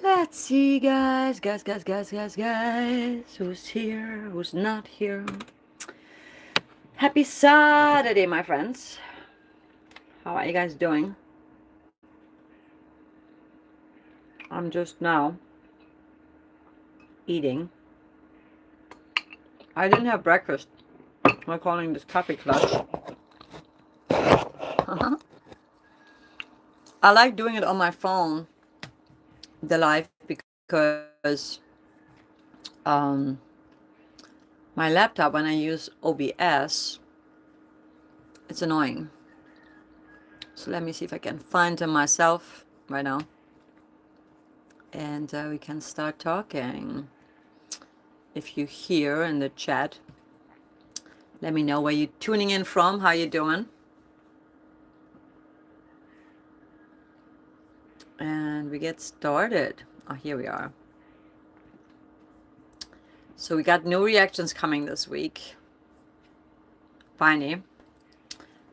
Let's see, guys. Who's here? Who's not here? Happy Saturday, my friends. How are you guys doing? I'm just now eating. I didn't have breakfast. We're calling this Kaffeklatsch. I like doing it on my phone, the live, because my laptop, when I use OBS, it's annoying. So let me see if I can find them myself right now. And we can start talking. If you hear in the chat, let me know where you're tuning in from, how you doing. And we get started. Oh, here we are. So we got new reactions coming this week. Finally.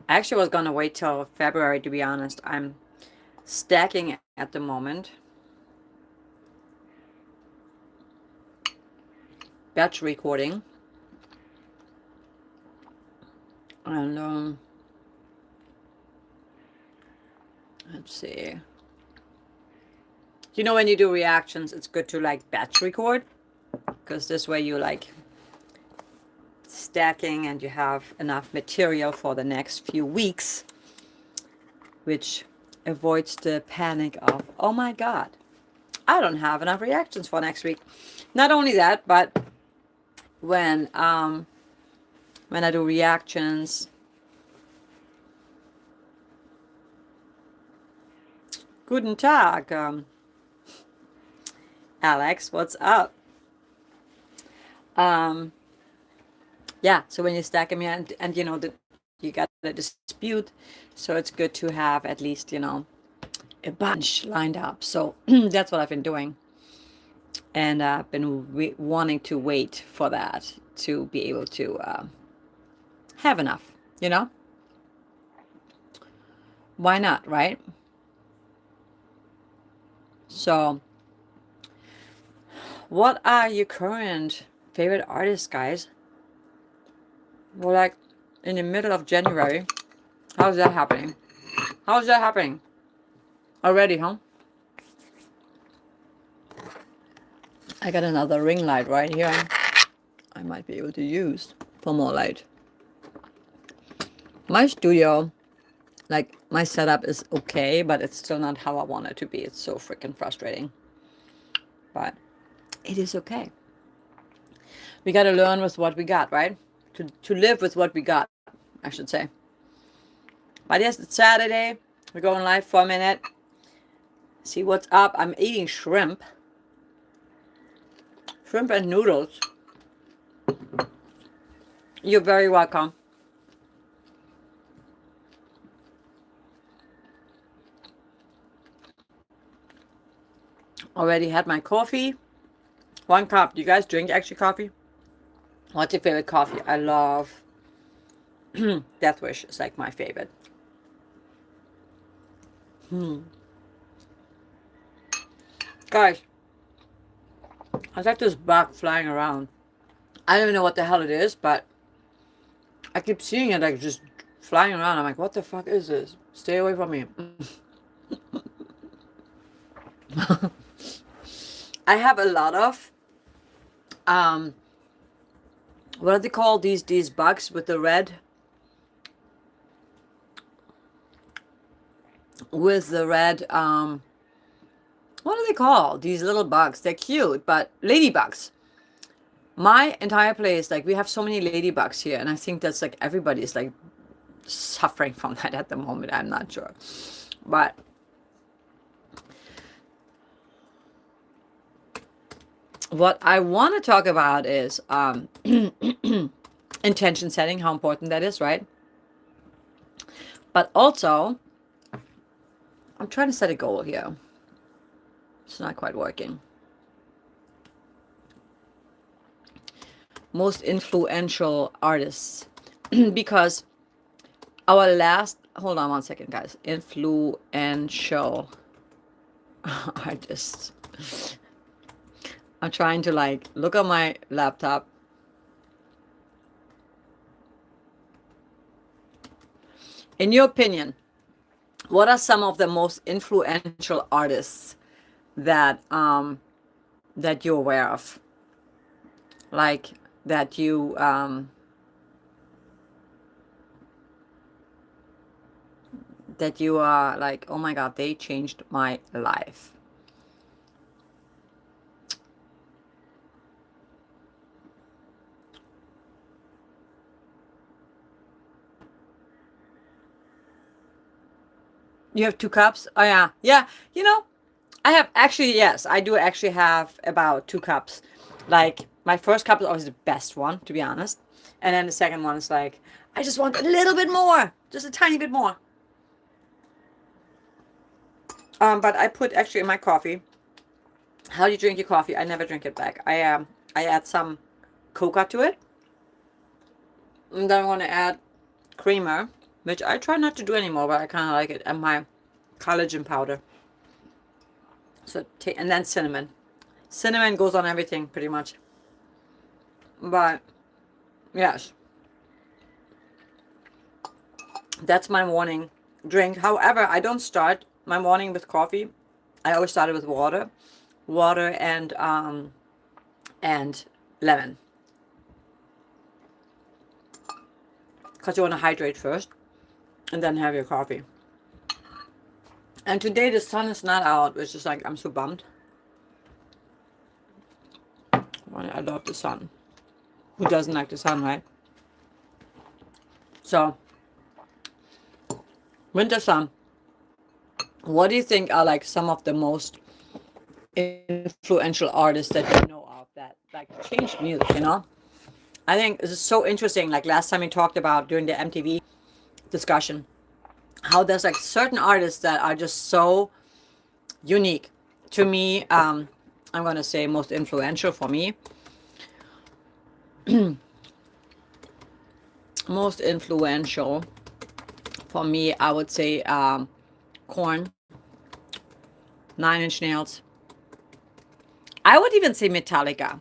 I actually was going to wait till February, to be honest. I'm stacking at the moment. Batch recording. And let's see. You know, when you do reactions, it's good to like batch record, because this way you like stacking and you have enough material for the next few weeks, which avoids the panic of, oh my god, I don't have enough reactions for next week. Not only that, but when I do reactions, guten Tag, Alex, what's up? Yeah, so when you stack them, yeah, and you know that you got a dispute, so it's good to have at least, you know, a bunch lined up. So that's what I've been doing, and I've been wanting to wait for that to be able to have enough, you know. Why not, right? So what are your current favorite artists, guys? We're like in the middle of January. How's that happening? How's that happening? Already, huh? I got another ring light right here. I might be able to use for more light. My studio, like my setup is okay, but it's still not how I want it to be. It's so freaking frustrating. But it is okay. We got to learn with what we got, right? To live with what we got, I should say. But yes, it's Saturday. We're going live for a minute. See what's up. I'm eating shrimp. Shrimp and noodles. You're very welcome. Already had my coffee. 1 cup. Do you guys drink actually coffee? What's your favorite coffee? I love Death Wish. It's like my favorite. Guys, I got this bug flying around. I don't even know what the hell it is, but I keep seeing it like just flying around. I'm like, what the fuck is this? Stay away from me. I have a lot of what are they called, these bugs with the red what are they called, these little bugs? They're cute, but ladybugs. My entire place, like, we have so many ladybugs here, and I think that's like everybody's like suffering from that at the moment. I'm not sure, but what I want to talk about is intention setting, how important that is, right? But also, I'm trying to set a goal here. It's not quite working. Most influential artists, because our last hold on one second, guys. Influential artists. I'm trying to like look at my laptop. In your opinion, what are some of the most influential artists that that you're aware of? Like that you are like, oh my god, they changed my life. You have 2 cups? Oh yeah. Yeah, you know, I have actually, yes, I do actually have about 2 cups. Like my first cup is always the best one, to be honest. And then the second one is like, I just want a little bit more, just a tiny bit more. But I put actually in my coffee. How do you drink your coffee? I never drink it back. I add some cocoa to it. And then I want to add creamer, which I try not to do anymore, but I kind of like it, and my collagen powder. So and then cinnamon. Cinnamon goes on everything pretty much. But yes, that's my morning drink. However, I don't start my morning with coffee. I always started with water and lemon, because you want to hydrate first and then have your coffee. And today the sun is not out, which is like, I'm so bummed. I love the sun. Who doesn't like the sun, right? So, winter sun. What do you think are like some of the most influential artists that you know of that like changed music, you know? I think this is so interesting. Like last time we talked about during the MTV discussion, how there's like certain artists that are just so unique. To me, I'm going to say most influential for me. Most influential for me, I would say Korn, 9 Inch Nails. I would even say Metallica,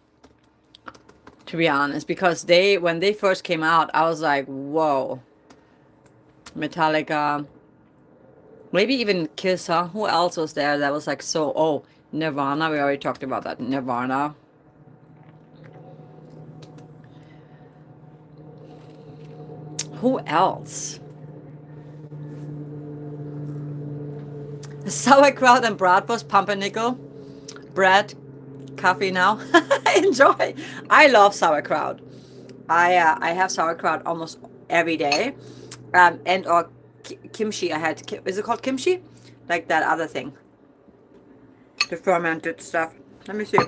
to be honest, because when they first came out, I was like, whoa. Metallica, maybe even Kiss, huh? Who else was there that was like so, oh, Nirvana, we already talked about that, Nirvana. Who else? Sauerkraut and bratwurst, pumpernickel, bread, coffee now. Enjoy. I love sauerkraut. I have sauerkraut almost every day, and or kimchi. I had, is it called kimchi? Like that other thing, the fermented stuff. Let me see.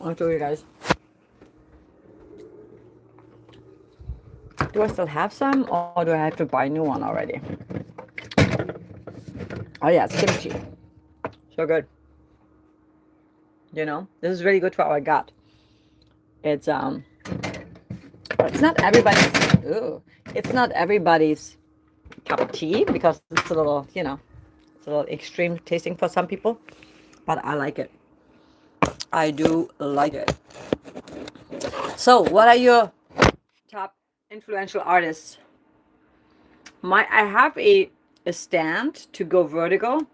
I'll show you guys. Do I still have some, or do I have to buy a new one already? Oh yeah, it's kimchi. So good. You know, this is really good for our gut. It's not everybody's. Ooh, it's not everybody's cup of tea, because it's a little, you know, it's a little extreme tasting for some people. But I like it. I do like it. So, what are your top influential artists? I have a stand to go vertical,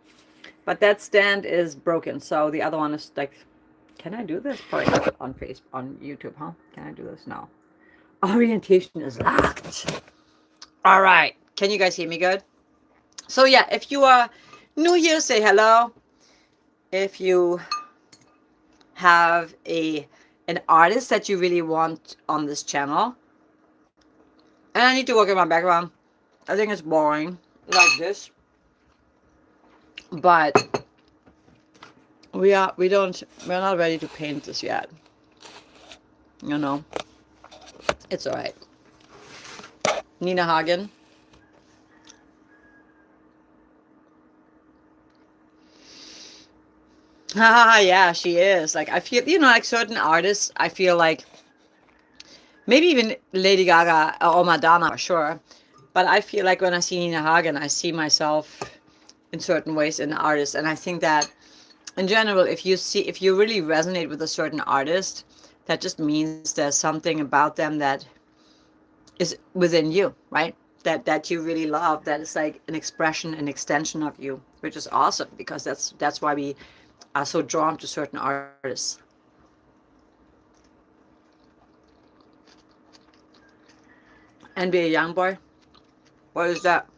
but that stand is broken. So the other one is like, can I do this? Probably not on on YouTube, huh? Can I do this? No. Orientation is locked. All right. Can you guys hear me good? So yeah, if you are new here, say hello. If you have an artist that you really want on this channel, and I need to work on my background. I think it's boring like this, but we're not ready to paint this yet. You know, it's all right. Nina Hagen. Ah, yeah, she is. Like, I feel, you know, like certain artists, I feel like maybe even Lady Gaga or Madonna, for sure. But I feel like when I see Nina Hagen, I see myself in certain ways in artists. And I think that in general, if you really resonate with a certain artist, that just means there's something about them that is within you, right? That you really love, that is like an expression, an extension of you, which is awesome, because that's why we are so drawn to certain artists. And be a young boy. What is that?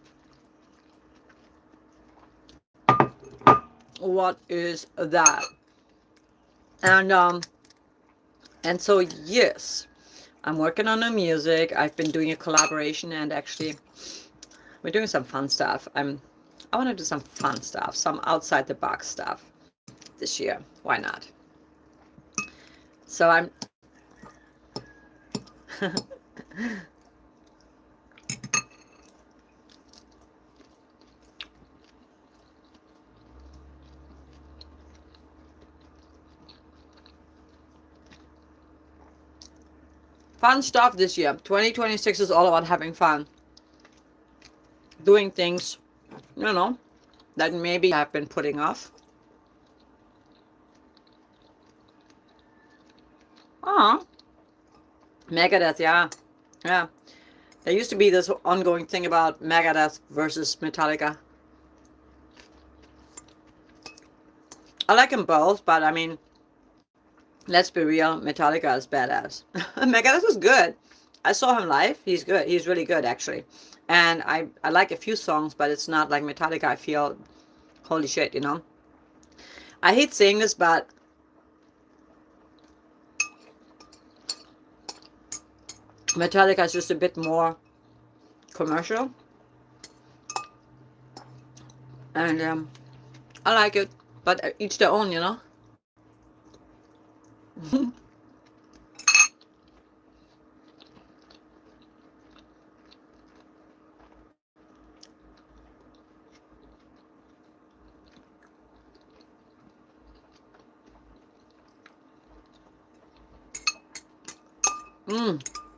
What is that? And so yes, I'm working on the music. I've been doing a collaboration, and actually we're doing some fun stuff. I want to do some fun stuff, some outside the box stuff this year. Why not? So I'm fun stuff this year. 2026 is all about having fun. Doing things, that maybe I've been putting off. Oh, Megadeth, yeah. Yeah. There used to be this ongoing thing about Megadeth versus Metallica. I like them both, but I mean, let's be real, Metallica is badass. Megadeth was good. I saw him live. He's good. He's really good, actually. And I like a few songs, but it's not like Metallica. I feel, holy shit, I hate saying this, but Metallica is just a bit more commercial. And I like it, but each their own,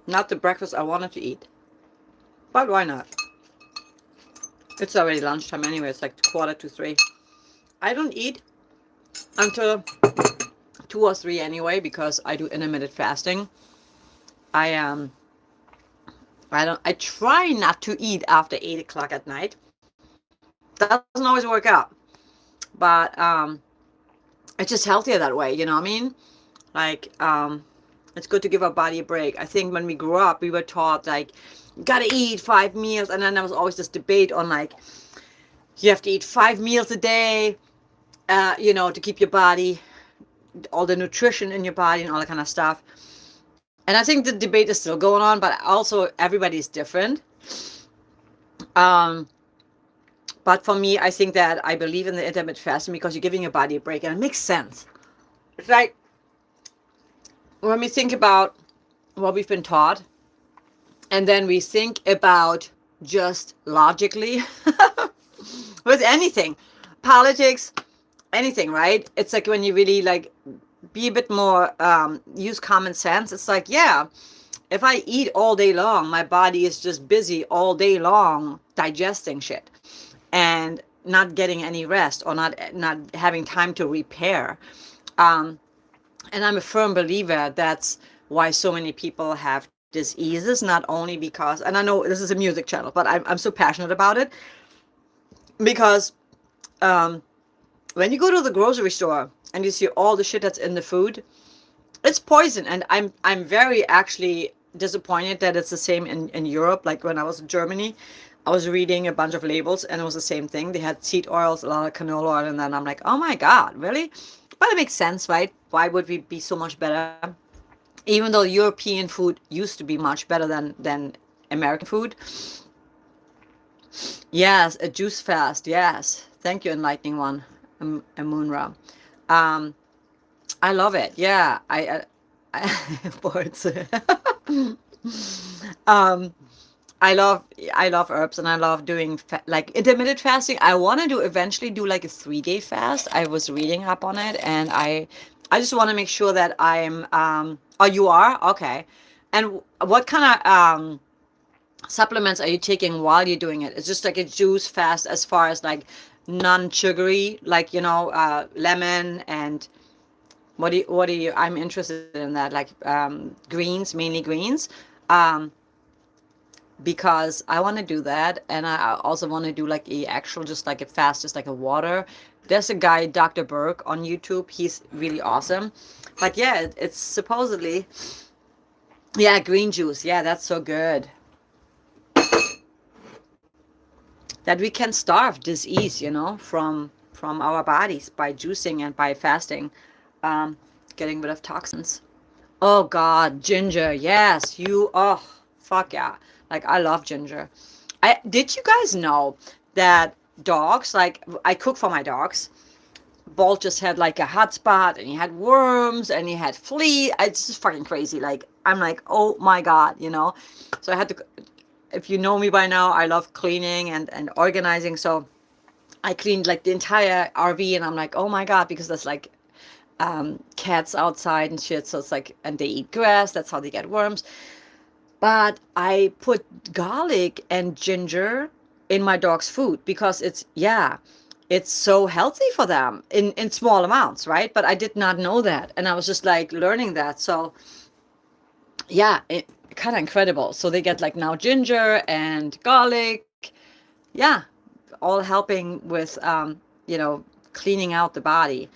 Not the breakfast I wanted to eat. But why not? It's already lunchtime anyway. It's like 2:45. I don't eat until 2 or 3 anyway, because I do intermittent fasting. I try not to eat after 8 o'clock at night. Doesn't always work out. But it's just healthier that way, you know what I mean? Like, it's good to give our body a break. I think when we grew up, we were taught, like, you gotta eat 5 meals. And then there was always this debate on, like, you have to eat 5 meals a day, to keep your body, all the nutrition in your body and all that kind of stuff. And I think the debate is still going on, but also everybody's different. But for me, I think that I believe in the intermittent fasting because you're giving your body a break, and it makes sense. It's like, when we think about what we've been taught, and then we think about just logically with anything, politics, anything, right? It's like when you really like be a bit more, use common sense. It's like, yeah, if I eat all day long, my body is just busy all day long digesting shit and not getting any rest, or not having time to repair. And I'm a firm believer that's why so many people have diseases, not only because, and I know this is a music channel, but I'm so passionate about it, because when you go to the grocery store and you see all the shit that's in the food, it's poison. And I'm very actually disappointed that it's the same in Europe. Like when I was in Germany, I was reading a bunch of labels and it was the same thing. They had seed oils, a lot of canola oil, and then I'm like, oh my God, really? But it makes sense, right? Why would we be so much better? Even though European food used to be much better than American food. Yes, a juice fast. Yes. Thank you, Enlightening One, Amunra. I love it. Yeah. Words. I love herbs, and I love doing like intermittent fasting. I want to eventually do like a 3-day fast. I was reading up on it, and I just want to make sure that I'm oh, you are? Okay. And what kind of supplements are you taking while you're doing it? It's just like a juice fast as far as like non-sugary, like, lemon and what do you, I'm interested in that, like greens, mainly greens. Um, because I want to do that, and I also want to do like a actual, just like a fast, just like a water. There's a guy, Dr. Bierk, on YouTube. He's really awesome. But yeah, it's supposedly, yeah, green juice. Yeah, that's so good. That we can starve disease, from our bodies by juicing and by fasting, um, getting rid of toxins. Oh God, ginger. Yes, oh, fuck yeah. Like I love ginger. Did you guys know that dogs, like I cook for my dogs. Bolt just had like a hot spot and he had worms and he had flea. It's just fucking crazy. Like I'm like, oh my God, So I had to, if you know me by now, I love cleaning and organizing. So I cleaned like the entire RV and I'm like, oh my God, because there's like cats outside and shit. So it's like, and they eat grass. That's how they get worms. But I put garlic and ginger in my dog's food because it's so healthy for them in small amounts, right? But I did not know that. And I was just like learning that. So yeah, kind of incredible. So they get like now ginger and garlic. Yeah, all helping with, cleaning out the body.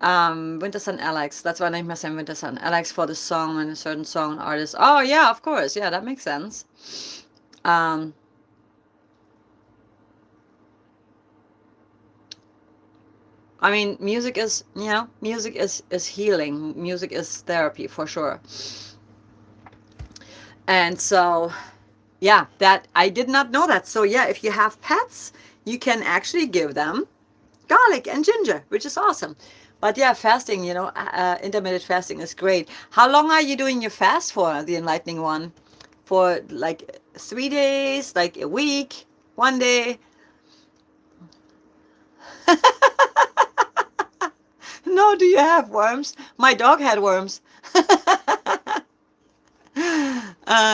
Winter Sun Alex. That's why I named my son Winter Sun Alex, for the song and a certain song artist. Oh yeah, of course. Yeah, that makes sense. Um, I mean, music is healing. Music is therapy for sure. And so, yeah, that I did not know that. So yeah, if you have pets, you can actually give them garlic and ginger, which is awesome. But yeah, fasting, intermittent fasting is great. How long are you doing your fast for, the enlightening one? For like 3 days, like a week, one day? No, do you have worms? My dog had worms.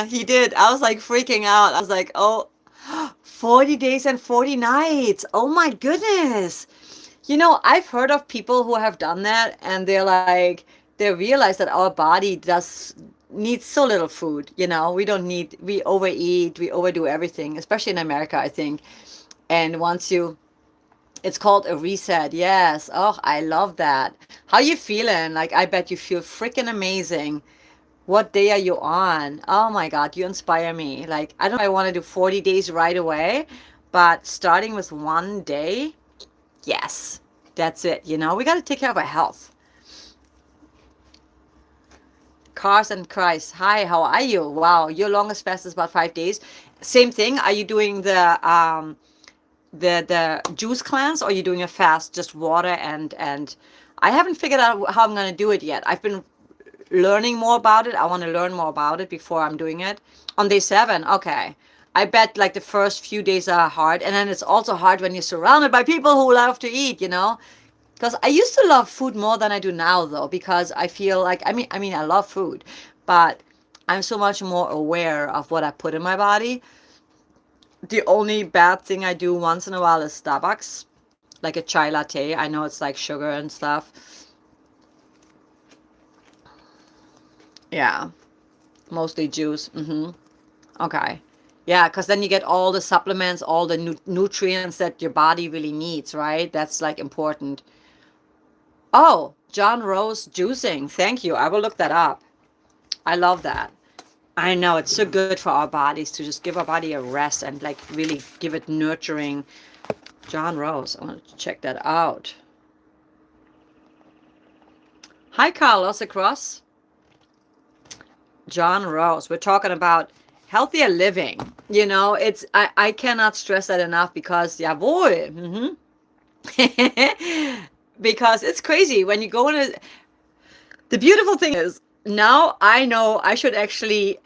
He did. I was like freaking out. I was like, oh, 40 days and 40 nights. Oh my goodness. I've heard of people who have done that and they're like, they realize that our body does needs so little food. We overeat, we overdo everything, especially in America, I think. And it's called a reset. Yes. Oh, I love that. How you feeling? Like, I bet you feel freaking amazing. What day are you on? Oh my God, you inspire me. Like, I don't know if I want to do 40 days right away, but starting with one day, yes, that's it. We got to take care of our health. Cars and Christ. Hi, how are you? Wow, your longest fast is about 5 days. Same thing. Are you doing the juice cleanse, or are you doing a fast, just water and I haven't figured out how I'm going to do it yet. I've been learning more about it. I want to learn more about it before I'm doing it. On day 7, okay. I bet like the first few days are hard, and then it's also hard when you're surrounded by people who love to eat, Because I used to love food more than I do now, though, because I feel like I mean I love food, but I'm so much more aware of what I put in my body. The only bad thing I do once in a while is Starbucks, like a chai latte. I know it's like sugar and stuff. Yeah, mostly juice. Okay. Yeah, because then you get all the supplements, all the nutrients that your body really needs, right? That's like important. Oh, John Rose juicing. Thank you. I will look that up. I love that. I know it's so good for our bodies to just give our body a rest and like really give it nurturing. John Rose. I want to check that out. Hi, Carlos across. John Rose. We're talking about healthier living. I cannot stress that enough because, jawohl. Because it's crazy when you go in the beautiful thing is now I know I should actually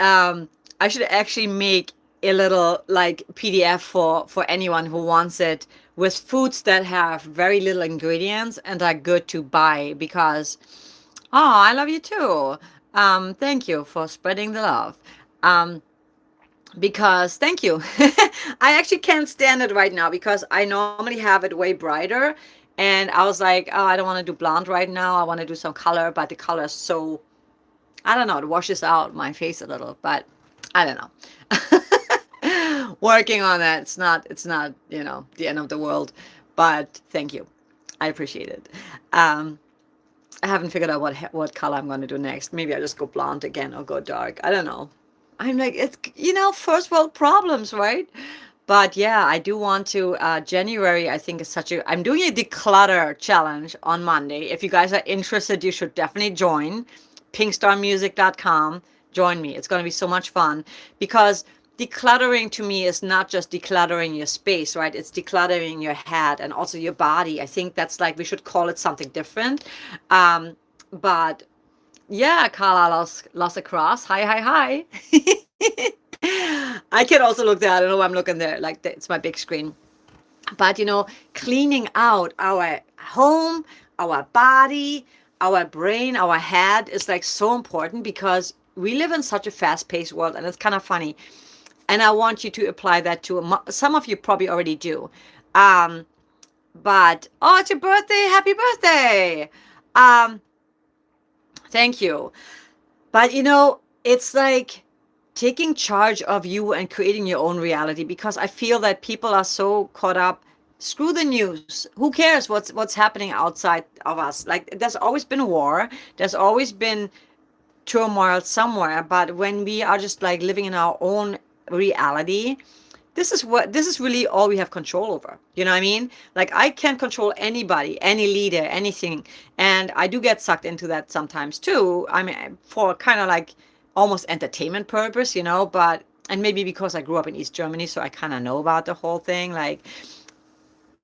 make a little like PDF for anyone who wants it, with foods that have very little ingredients and are good to buy, because oh, I love you too. Thank you for spreading the love. Um because thank you. I actually can't stand it right now because I normally have it way brighter. And I was like, oh, I don't want to do blonde right now. I want to do some color, but the color is so, I don't know, it washes out my face a little, but I don't know. Working on that. It's not, the end of the world. But thank you. I appreciate it. Um, I haven't figured out what color I'm going to do next. Maybe I just go blonde again or go dark. I don't know. I'm like, it's, first world problems, right? But yeah, I do want to. January, I think, is such a. I'm doing a declutter challenge on Monday. If you guys are interested, you should definitely join pinkstarmusic.com. Join me. It's going to be so much fun because decluttering to me is not just decluttering your space, right? It's decluttering your head and also your body. I think that's like we should call it something different. But yeah, Carla Los Across. Hi, hi, hi. I can also look there. I don't know why I'm looking there. Like, it's my big screen. But, cleaning out our home, our body, our brain, our head is like so important because we live in such a fast paced world and it's kind of funny. And I want you to apply that to some of you probably already do. Um, but, oh, it's your birthday. Happy birthday. Um, Thank you. But it's like taking charge of you and creating your own reality because I feel that people are so caught up. Screw the news. Who cares what's happening outside of us? Like there's always been war. There's always been turmoil somewhere, but when we are just like living in our own reality, this is really all we have control over. You know what I mean? Like I can't control anybody, any leader, anything. And I do get sucked into that sometimes too. I mean, for kind of like almost entertainment purpose, but and maybe because I grew up in East Germany, so I kind of know about the whole thing. Like,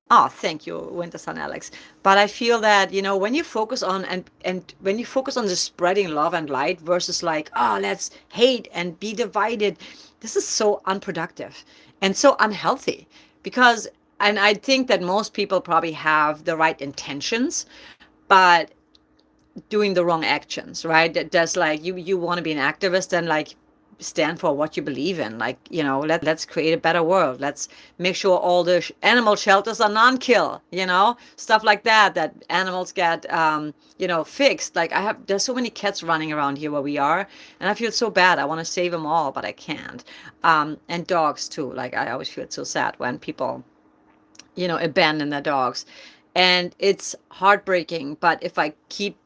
oh, thank you, Winter Sun Alex. But I feel that, when you focus on and when you focus on just spreading love and light versus like, oh, let's hate and be divided, this is so unproductive and so unhealthy because and I think that most people probably have the right intentions, but doing the wrong actions, right? That's like you want to be an activist and like stand for what you believe in. Like, let's create a better world. Let's make sure all the animal shelters are non-kill, stuff like that, that animals get, fixed. Like there's so many cats running around here where we are, and I feel so bad. I want to save them all, but I can't. And dogs too. Like I always feel so sad when people, abandon their dogs. And it's heartbreaking. But if I keep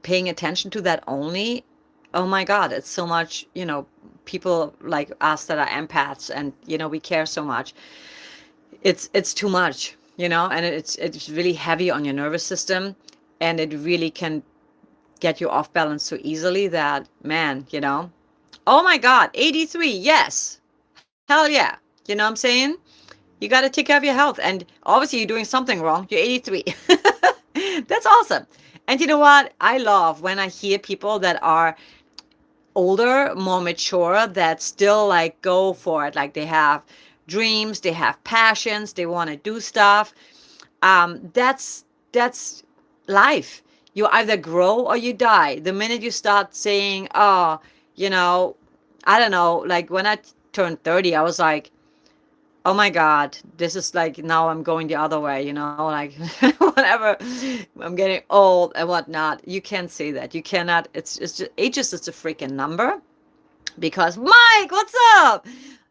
paying attention to that only, oh my God, it's so much, people like us that are empaths and, we care so much. It's too much, and it's really heavy on your nervous system and it really can get you off balance so easily that, man, oh my God, 83, yes. Hell yeah. You know what I'm saying? You got to take care of your health. And obviously you're doing something wrong. You're 83. That's awesome. And you know what? I love when I hear people that are older, more mature, that still like go for it. Like they have dreams, they have passions, they want to do stuff. That's life. You either grow or you die. The minute you start saying, oh, I don't know, like when I turned 30, I was like, oh my God, this is like now I'm going the other way, like whatever. I'm getting old and whatnot. You can't say that. You cannot. It's just age is just a freaking number because Mike, what's up?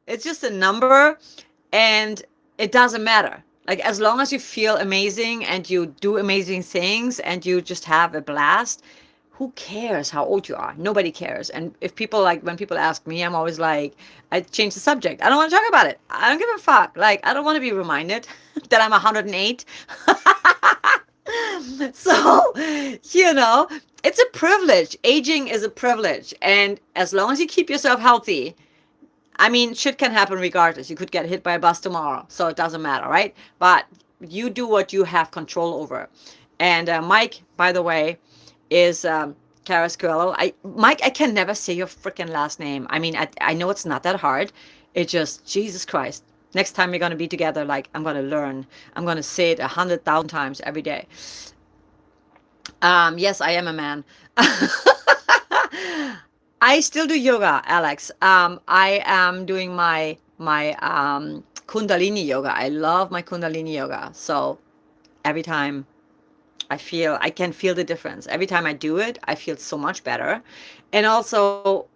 It's just a number and it doesn't matter. Like as long as you feel amazing and you do amazing things and you just have a blast, who cares how old you are? Nobody cares. And if people like, when people ask me, I'm always like, I change the subject. I don't want to talk about it. I don't give a fuck. Like, I don't want to be reminded that I'm 108. So, it's a privilege. Aging is a privilege. And as long as you keep yourself healthy, I mean, shit can happen regardless. You could get hit by a bus tomorrow. So it doesn't matter, right? But you do what you have control over. And Mike, by the way, is Carrasquillo. Mike, I can never say your freaking last name. I mean, I know it's not that hard. It just, Jesus Christ. Next time we're going to be together, like, I'm going to learn. I'm going to say it 100,000 times every day. Yes, I am a man. I still do yoga, Alex. I am doing my Kundalini yoga. I love my Kundalini yoga. So every time I can feel the difference. Every time I do it, I feel so much better. And also,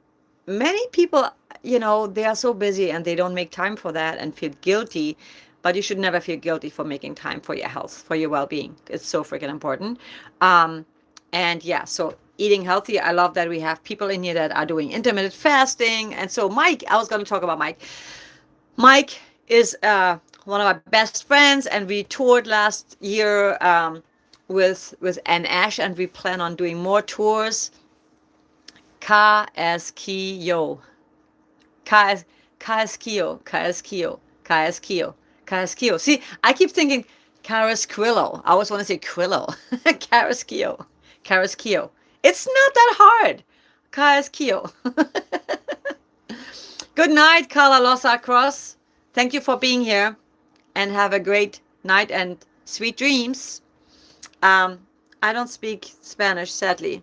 many people, they are so busy and they don't make time for that and feel guilty. But you should never feel guilty for making time for your health, for your well-being. It's so freaking important. Um, and yeah, so eating healthy. I love that we have people in here that are doing intermittent fasting. And so Mike, I was going to talk about Mike. Mike is one of my best friends, and we toured last year with Ann Ash, and we plan on doing more tours. Kaskio, Kaskio, Kaskio, Kaskio, Kaskio. See, I keep thinking Carasquillo. I always want to say Quillo. Carasquio, Carasquio. It's not that hard. Kaskio. Good night, Carla Losa Cross. Thank you for being here, and have a great night and sweet dreams. I don't speak Spanish, sadly,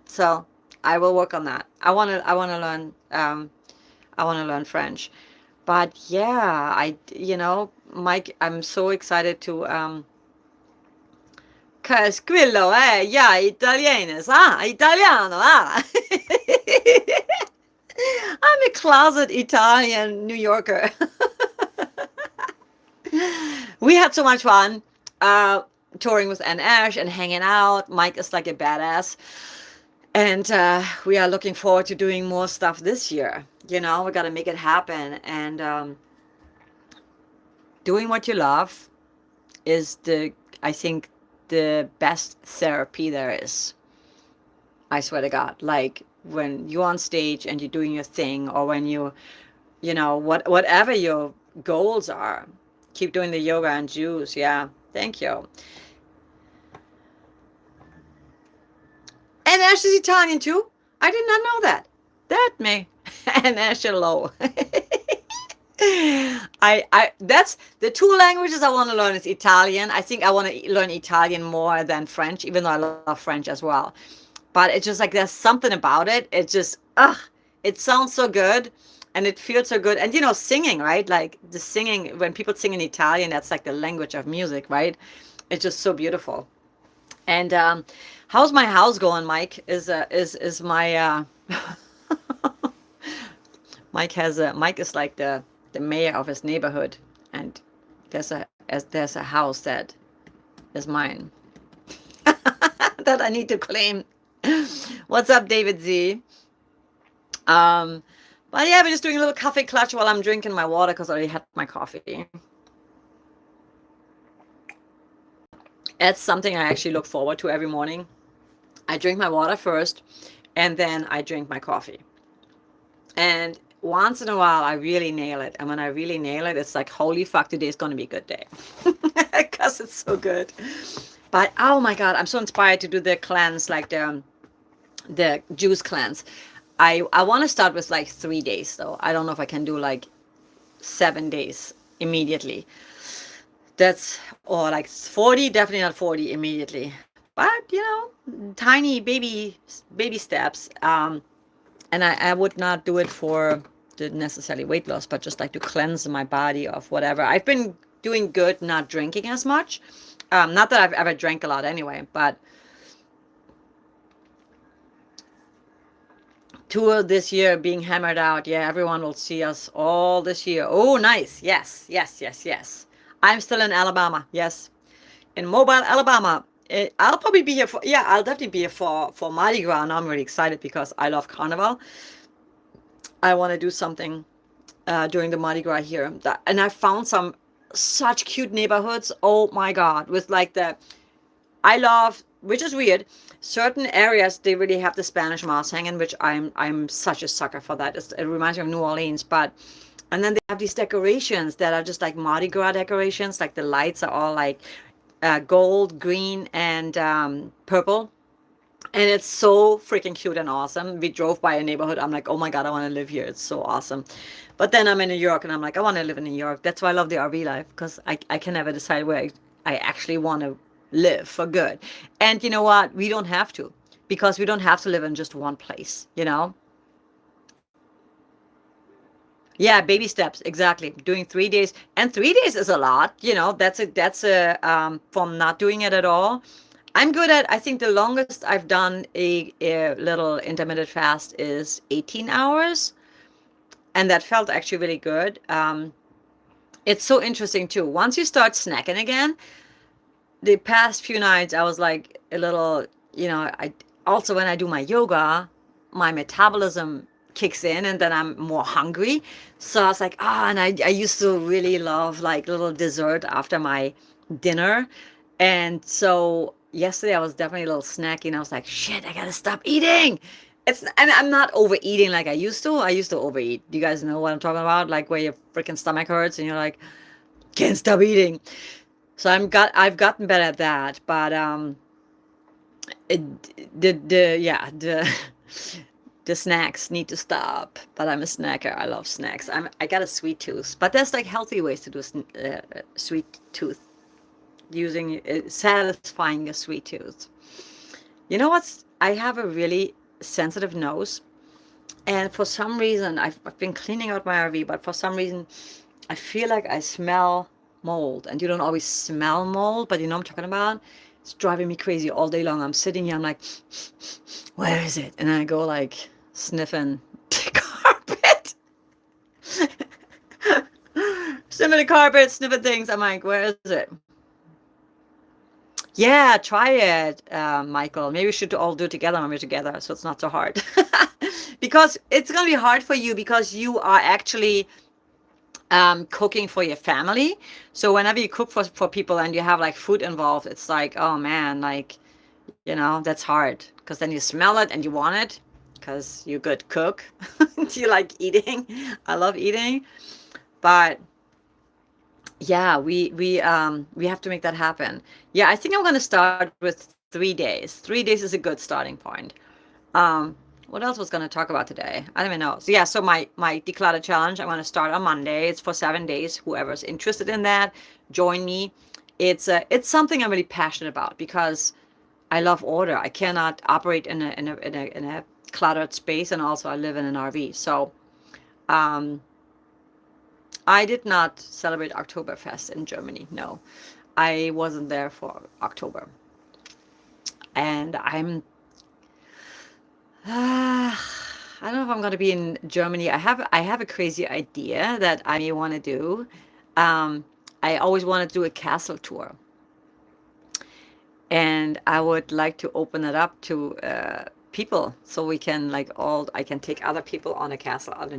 so I will work on that. I want to learn. I want to learn French, but yeah, Mike, I'm so excited to. Quello yeah, italiano, ah. I'm a closet Italian New Yorker. We had so much fun touring with Ann Ash and hanging out. Mike is like a badass. And we are looking forward to doing more stuff this year. We got to make it happen. And doing what you love is I think, the best therapy there is. I swear to God. Like when you're on stage and you're doing your thing, or when whatever your goals are, keep doing the yoga and juice. Yeah, thank you. And Ash is Italian too. I did not know that. That me. And Ash low. That's the two languages I want to learn is Italian. I think I want to learn Italian more than French, even though I love French as well. But it's just like there's something about it. It just it sounds so good, and it feels so good. And singing, right? Like the singing, when people sing in Italian, that's like the language of music, right? It's just so beautiful. And how's my house going, Mike? Is my Mike is like the mayor of his neighborhood, and there's a house that is mine that I need to claim. What's up, David Z? But yeah, we're just doing a little Kaffeklatsch while I'm drinking my water because I already had my coffee. It's something I actually look forward to every morning. I drink my water first, and then I drink my coffee. And once in a while, I really nail it. And when I really nail it, it's like, holy fuck, today's going to be a good day. Because it's so good. But, oh my God, I'm so inspired to do the cleanse, like the juice cleanse. I want to start with like 3 days, though. I don't know if I can do like 7 days immediately. Or like 40, definitely not 40 immediately. But, tiny baby steps. And I would not do it for the necessarily weight loss, but just like to cleanse my body of whatever. I've been doing good not drinking as much. Not that I've ever drank a lot anyway, but tour this year being hammered out. Yeah, everyone will see us all this year. Oh, nice. Yes, yes, yes, yes. I'm still in Alabama. Yes. In Mobile, Alabama. I'll probably be here I'll definitely be here for Mardi Gras. And I'm really excited because I love Carnival. I want to do something during the Mardi Gras here. And I found some such cute neighborhoods. Oh my God. With like I love, which is weird, certain areas, they really have the Spanish moss hanging, which I'm such a sucker for that. It reminds me of New Orleans. And then they have these decorations that are just like Mardi Gras decorations. Like the lights are all like gold, green, and purple. And it's so freaking cute and awesome. We drove by a neighborhood. I'm like, oh my God, I want to live here. It's so awesome. But then I'm in New York, and I'm like, I want to live in New York. That's why I love the RV life, because I can never decide where I actually want to live for good. And you know what? We don't have to, because we don't have to live in just one place, Yeah, baby steps, exactly. Doing 3 days, and 3 days is a lot. That's a from not doing it at all. I'm good at. I think the longest I've done a little intermittent fast is 18 hours, and that felt actually really good. It's so interesting too. Once you start snacking again, the past few nights I was like a little, I also when I do my yoga, my metabolism kicks in and then I'm more hungry. So I was like, and I used to really love like little dessert after my dinner. And so yesterday I was definitely a little snacky and I was like, shit, I gotta stop eating. And I'm not overeating like I used to. I used to overeat. Do you guys know what I'm talking about? Like where your freaking stomach hurts and you're like, can't stop eating. So I've gotten better at that, but it, the yeah the snacks need to stop. But I'm a snacker. I love snacks. I got a sweet tooth, but there's like healthy ways to do sweet tooth using satisfying a sweet tooth. You know what's? I have a really sensitive nose, and for some reason I've been cleaning out my RV, but for some reason I feel like I smell mold, and you don't always smell mold, but you know what I'm talking about? It's driving me crazy all day long. I'm sitting here, I'm like, where is it? And I go like sniffing the carpet. Sniffing the carpet, sniffing things. I'm like, where is it? Yeah, try it, Michael. Maybe we should all do it together when we're together, so it's not so hard. Because it's gonna be hard for you because you are actually cooking for your family. So whenever you cook for people and you have like food involved, it's like, oh man, like, that's hard because then you smell it and you want it because you're a good cook. You like eating. I love eating, but yeah, we have to make that happen. Yeah, I think I'm gonna start with 3 days. 3 days is a good starting point. What else was going to talk about today? I don't even know. So yeah, so my declutter challenge, I'm going to start on Monday. It's for 7 days. Whoever's interested in that, join me. It's something I'm really passionate about because I love order. I cannot operate in a cluttered space, and also I live in an RV. So um, I did not celebrate Oktoberfest in Germany. No, I wasn't there for October, and I don't know if I'm going to be in Germany. I have a crazy idea that I may want to do. Um, I always want to do a castle tour, and I would like to open it up to people, so we can like all. I can take other people on a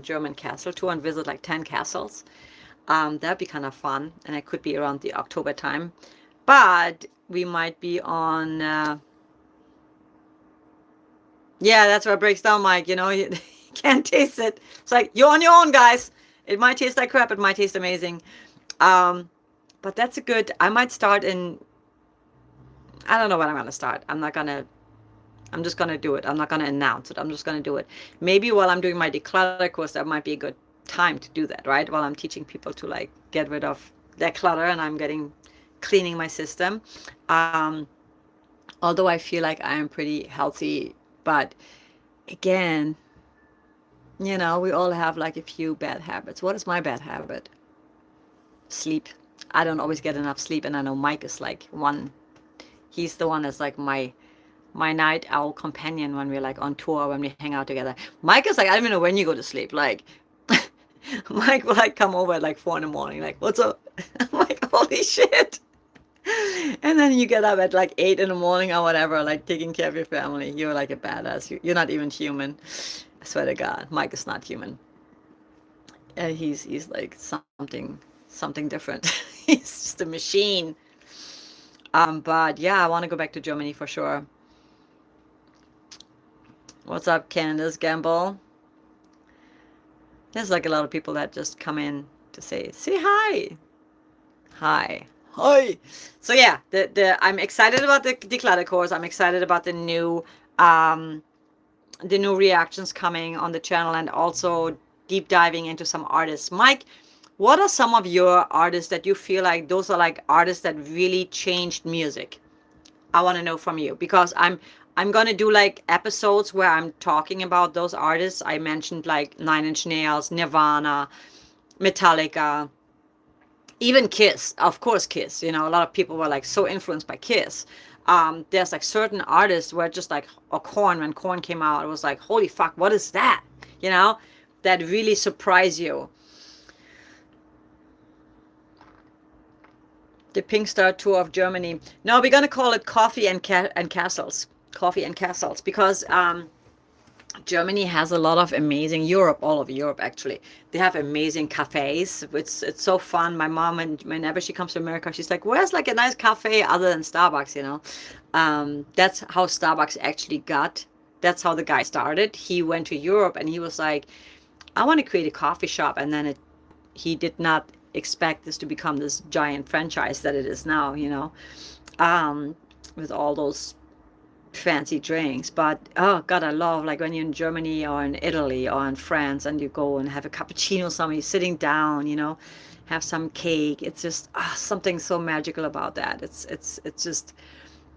German castle tour and visit like 10 castles. That'd be kind of fun, and it could be around the October time, but we might be on. Yeah, that's where it breaks down, Mike. You can't taste it. It's like, you're on your own, guys. It might taste like crap. It might taste amazing. Um, but that's a good, I might start I don't know when I'm going to start. I'm just going to do it. I'm not going to announce it. I'm just going to do it. Maybe while I'm doing my declutter course, that might be a good time to do that, right? While I'm teaching people to like get rid of their clutter and I'm cleaning my system. Although I feel like I am pretty healthy, but again, we all have like a few bad habits. What is my bad habit? Sleep. I don't always get enough sleep, and I know Mike is like one. He's the one that's like my night owl companion when we're like on tour, when we hang out together. Mike is like, I don't even know when you go to sleep. Like, Mike will like come over at like 4 a.m, like, what's up? I'm like, holy shit. And then you get up at like 8 a.m. or whatever, like taking care of your family. You're like a badass. You're not even human. I swear to God, Mike is not human. He's like something different. He's just a machine. But yeah, I want to go back to Germany for sure. What's up, Candace Gamble? There's like a lot of people that just come in to say hi. Hi. Hi. So yeah, I'm excited about the declutter course. I'm excited about the new reactions coming on the channel, and also deep diving into some artists. Mike, what are some of your artists that you feel like those are like artists that really changed music? I want to know from you, because I'm gonna do like episodes where I'm talking about those artists I mentioned, like Nine Inch Nails, Nirvana, Metallica, even Kiss. Of course, Kiss. You know, a lot of people were like so influenced by Kiss. There's like certain artists where just like, or Korn, when Korn came out, it was like, holy fuck, what is that? You know, that really surprise you. The Pink Star Tour of Germany. No, we're gonna call it Coffee and Castles. Coffee and Castles, because Germany has a lot of amazing, Europe, all over Europe actually. They have amazing cafes. It's so fun. My mom, and whenever she comes to America, she's like, "Where's like a nice cafe other than Starbucks?" You know, that's how Starbucks actually got. That's how the guy started. He went to Europe and he was like, "I want to create a coffee shop," and then he did not expect this to become this giant franchise that it is now. You know, with all those fancy drinks. But oh god, I love like when you're in Germany or in Italy or in France and you go and have a cappuccino, somebody sitting down, you know, have some cake. It's just something so magical about that. It's just,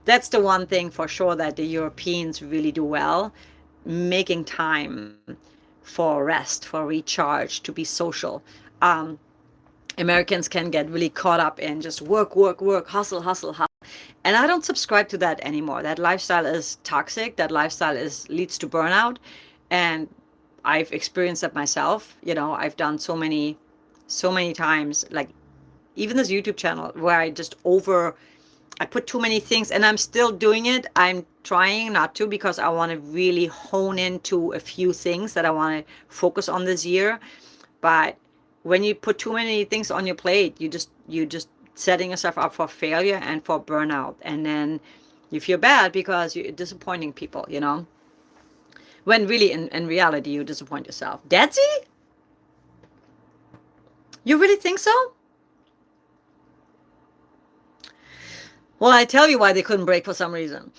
that's the one thing for sure that the Europeans really do well, making time for rest, for recharge, to be social. Americans can get really caught up in just work, work, work, hustle, hustle, hustle. And I don't subscribe to that anymore. That lifestyle is toxic. That lifestyle leads to burnout. And I've experienced that myself. You know, I've done so many times, like even this YouTube channel where I put too many things, and I'm still doing it. I'm trying not to, because I want to really hone into a few things that I want to focus on this year. But when you put too many things on your plate, you just setting yourself up for failure and for burnout, and then you feel bad because you're disappointing people, you know, when really in reality you disappoint yourself. Dadzy, you really think so? Well, I tell you why they couldn't break for some reason.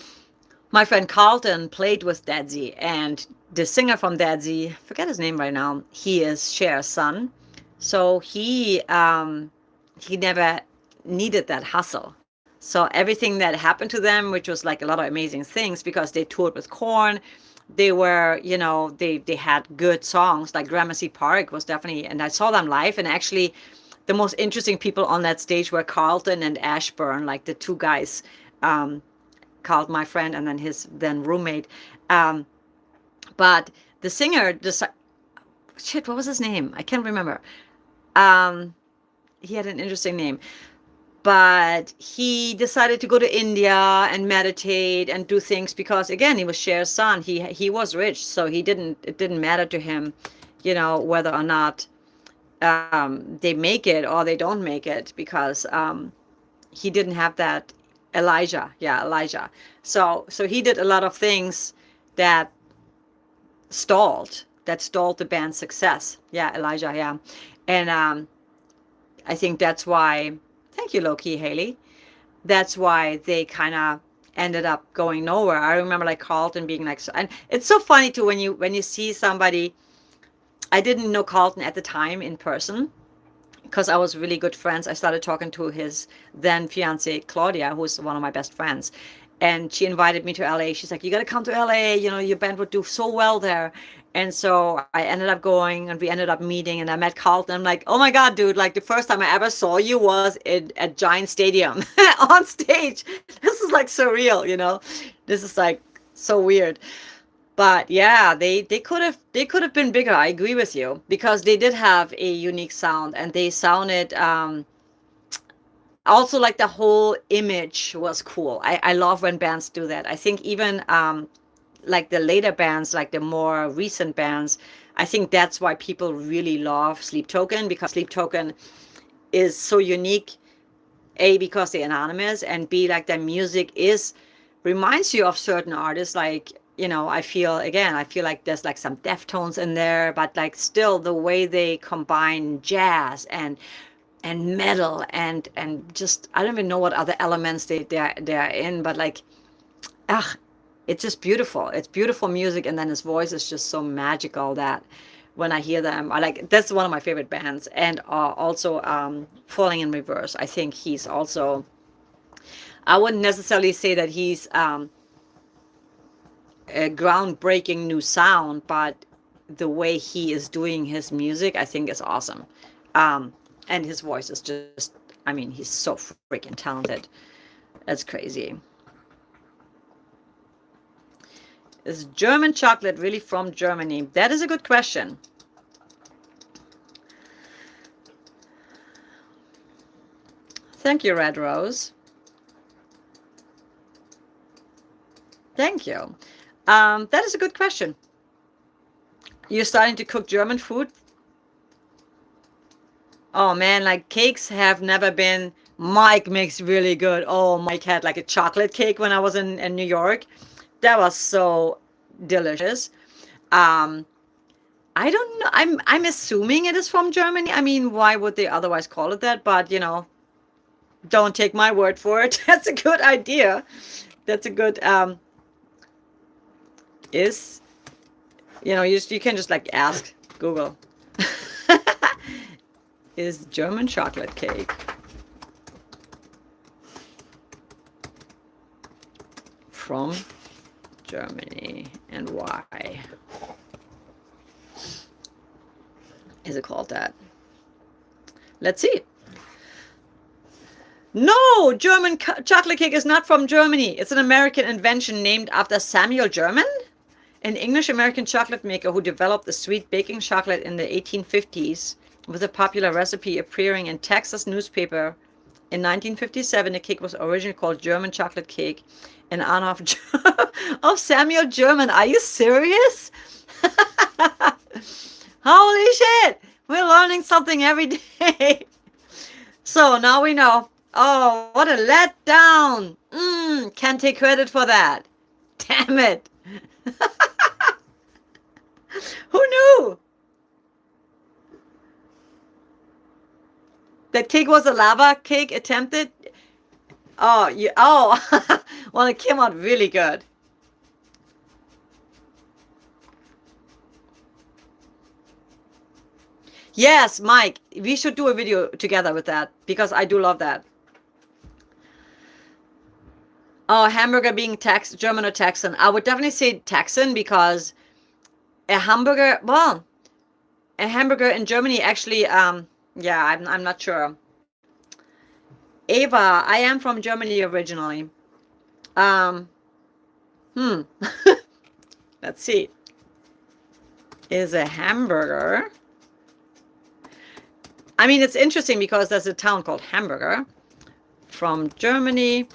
My friend Carlton played with Dadzy, and the singer from Dadzy, forget his name right now, he is Cher's son. So he never needed that hustle. So everything that happened to them, which was like a lot of amazing things, because they toured with Korn, they were, you know, they had good songs. Like Gramercy Park was definitely, and I saw them live, and actually the most interesting people on that stage were Carlton and Ashburn, like the two guys, Carlton, my friend, and then his then roommate. But the singer, shit, what was his name? I can't remember. He had an interesting name, but he decided to go to India and meditate and do things, because again, he was Cher's son. He was rich, so it didn't matter to him, you know, whether or not they make it or they don't make it, because he didn't have that Elijah. So he did a lot of things that stalled the band's success. Yeah, Elijah, yeah. And I think that's why, thank you, Loki Haley. That's why they kind of ended up going nowhere. I remember like Carlton being like, and it's so funny too when you see somebody. I didn't know Carlton at the time in person, because I was really good friends. I started talking to his then fiance Claudia, who's one of my best friends, and she invited me to LA. She's like, "You got to come to LA. You know, your band would do so well there." And so I ended up going, and we ended up meeting, and I met Carlton. I'm like, "Oh my God, dude, like the first time I ever saw you was at Giant Stadium on stage. This is like surreal, you know? This is like so weird." But yeah, they could have been bigger. I agree with you, because they did have a unique sound, and they sounded also like the whole image was cool. I love when bands do that. I think even like the later bands, like the more recent bands, I think that's why people really love Sleep Token, because Sleep Token is so unique. A, because they're anonymous, and B, like their music reminds you of certain artists. Like, you know, I feel like there's like some Deftones in there, but like still the way they combine jazz and metal and just, I don't even know what other elements they're in, but like, ah, it's just beautiful. It's beautiful music, and then his voice is just so magical that when I hear them, that's one of my favorite bands. And also Falling in Reverse. I think he's also I wouldn't necessarily say that he's a groundbreaking new sound, but the way he is doing his music, I think is awesome. And his voice is just, I mean, he's so freaking talented. That's crazy. Is German chocolate really from Germany? That is a good question. Thank you, Red Rose. Thank you. That is a good question. You're starting to cook German food? Oh man, like cakes have never been. Mike makes really good. Oh, Mike had like a chocolate cake when I was in New York. That was so delicious. Um, I don't know. I'm assuming it is from Germany. I mean, why would they otherwise call it that? But don't take my word for it. That's a good idea. That's a good is you can just like ask Google. Is German chocolate cake from Germany and why is it called that? Let's see. No, German chocolate cake is not from Germany. It's an American invention named after Samuel German, an English-American chocolate maker who developed the sweet baking chocolate in the 1850s, with a popular recipe appearing in Texas newspaper. In 1957, the cake was originally called German chocolate cake in honor of, of Samuel German. Are you serious? Holy shit! We're learning something every day. So now we know. Oh, what a letdown. Can't take credit for that. Damn it. Who knew? That cake was a lava cake attempted? Oh, well, it came out really good. Yes, Mike, we should do a video together with that because I do love that. Oh, hamburger being German or Texan. I would definitely say Texan because a hamburger, well, a hamburger in Germany actually, yeah, I'm not sure. Ava, I am from Germany originally. Um, hmm. Let's see. Is a hamburger. I mean, it's interesting because there's a town called Hamburger from Germany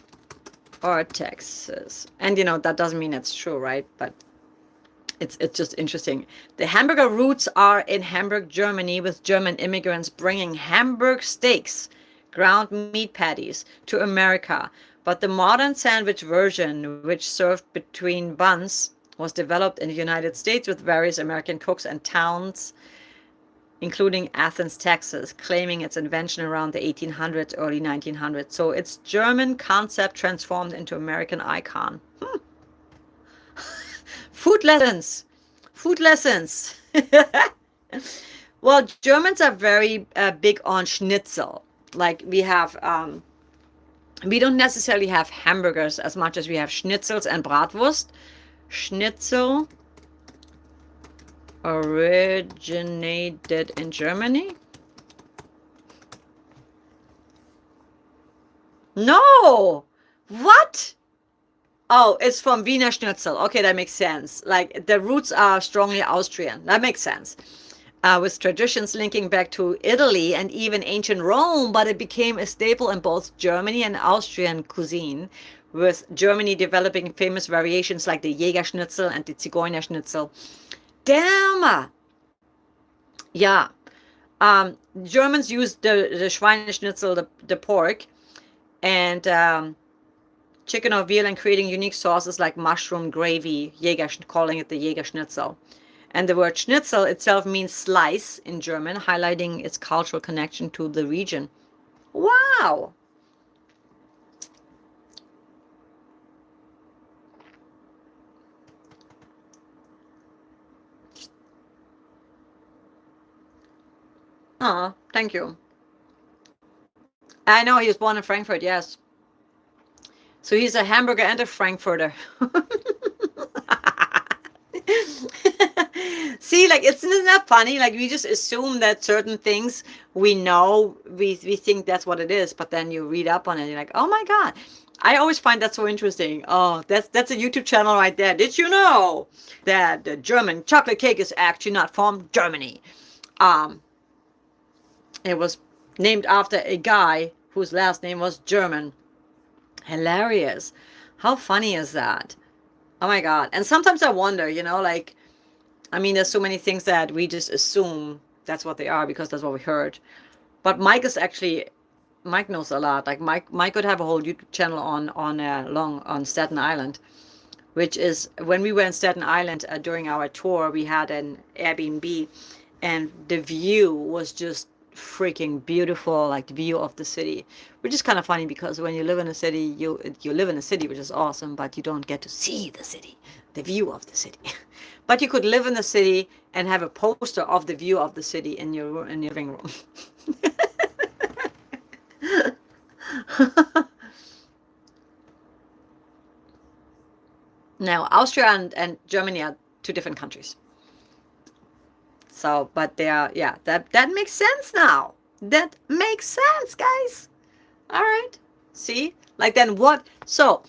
or Texas. And that doesn't mean it's true, right? But it's just interesting. The hamburger roots are in Hamburg, Germany, with German immigrants bringing Hamburg steaks, ground meat patties, to America. But the modern sandwich version, which served between buns, was developed in the United States with various American cooks and towns, including Athens, Texas, claiming its invention around the 1800s, early 1900s. So it's German concept transformed into American icon. Food lessons. Food lessons. Well, Germans are very big on schnitzel. Like we have, we don't necessarily have hamburgers as much as we have schnitzels and bratwurst. Schnitzel originated in Germany? No! What? Oh, it's from Wiener Schnitzel. Okay, that makes sense. Like the roots are strongly Austrian. That makes sense. With traditions linking back to Italy and even ancient Rome, but it became a staple in both Germany and Austrian cuisine, with Germany developing famous variations like the Jäger Schnitzel and the Zigeuner Schnitzel. Damn! Yeah. Germans used the Schweineschnitzel, the pork, and chicken or veal, and creating unique sauces like mushroom gravy, calling it the Jäger Schnitzel. And the word Schnitzel itself means slice in German, highlighting its cultural connection to the region. Wow! Oh, thank you. I know he was born in Frankfurt, yes. So he's a hamburger and a Frankfurter. See, like, isn't that funny? Like, we just assume that certain things we know, we think that's what it is, but then you read up on it, and you're like, oh my God. I always find that so interesting. Oh, that's a YouTube channel right there. Did you know that the German chocolate cake is actually not from Germany? Um, it was named after a guy whose last name was German. Hilarious. How funny is that? Oh my God. And sometimes I wonder, like, I mean, there's so many things that we just assume that's what they are because that's what we heard. But Mike knows a lot. Like Mike could have a whole YouTube channel on Staten Island, which is when we were in Staten Island during our tour, we had an Airbnb, and the view was just freaking beautiful, like the view of the city, which is kind of funny because when you live in a city, you live in a city, which is awesome, but you don't get to see the city, the view of the city. But you could live in the city and have a poster of the view of the city in your living room. Now, Austria and Germany are two different countries. So, but they are, yeah, that makes sense now. That makes sense, guys. All right. See? Like, then what? So,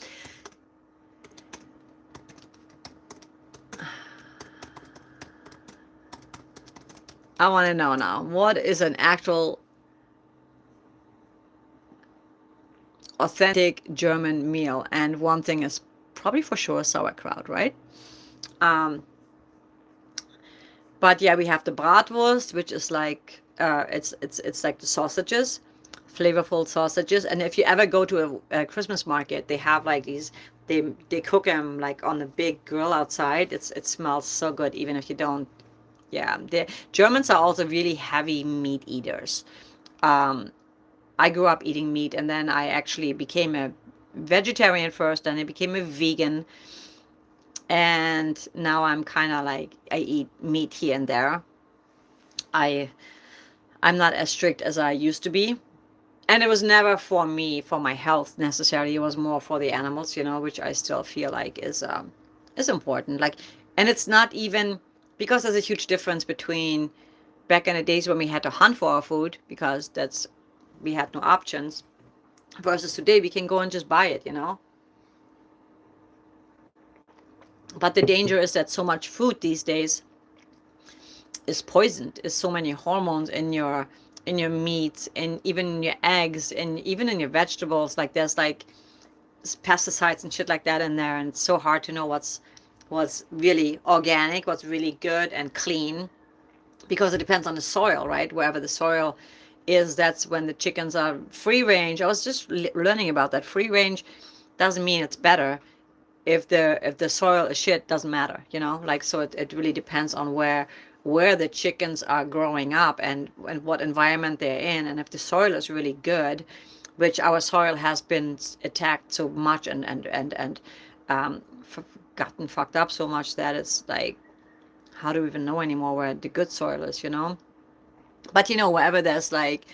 I want to know now, what is an actual authentic German meal? And one thing is probably for sure sauerkraut, right? But yeah, we have the bratwurst, which is like it's like the sausages, flavorful sausages. And if you ever go to a Christmas market, they have like these. They cook them like on a big grill outside. It smells so good, even if you don't. Yeah, the Germans are also really heavy meat eaters. Um, I grew up eating meat, and then I actually became a vegetarian first, and I became a vegan, and now I'm kind of like I eat meat here and there. I I'm not as strict as I used to be, and it was never for me for my health necessarily. It was more for the animals, which I still feel like is important. Like, and it's not even because there's a huge difference between back in the days when we had to hunt for our food because we had no options versus today we can go and just buy it. But the danger is that so much food these days is poisoned, is so many hormones in your meats and even in your eggs and even in your vegetables. Like there's like pesticides and shit like that in there, and it's so hard to know what's really organic, what's really good and clean, because it depends on the soil, right? Wherever the soil is, that's when the chickens are free range. I was just learning about that. Free range doesn't mean it's better. If the soil is shit, doesn't matter, like, so it really depends on where the chickens are growing up and what environment they're in. And if the soil is really good, which our soil has been attacked so much and gotten fucked up so much that it's like, how do we even know anymore where the good soil is? But wherever there's like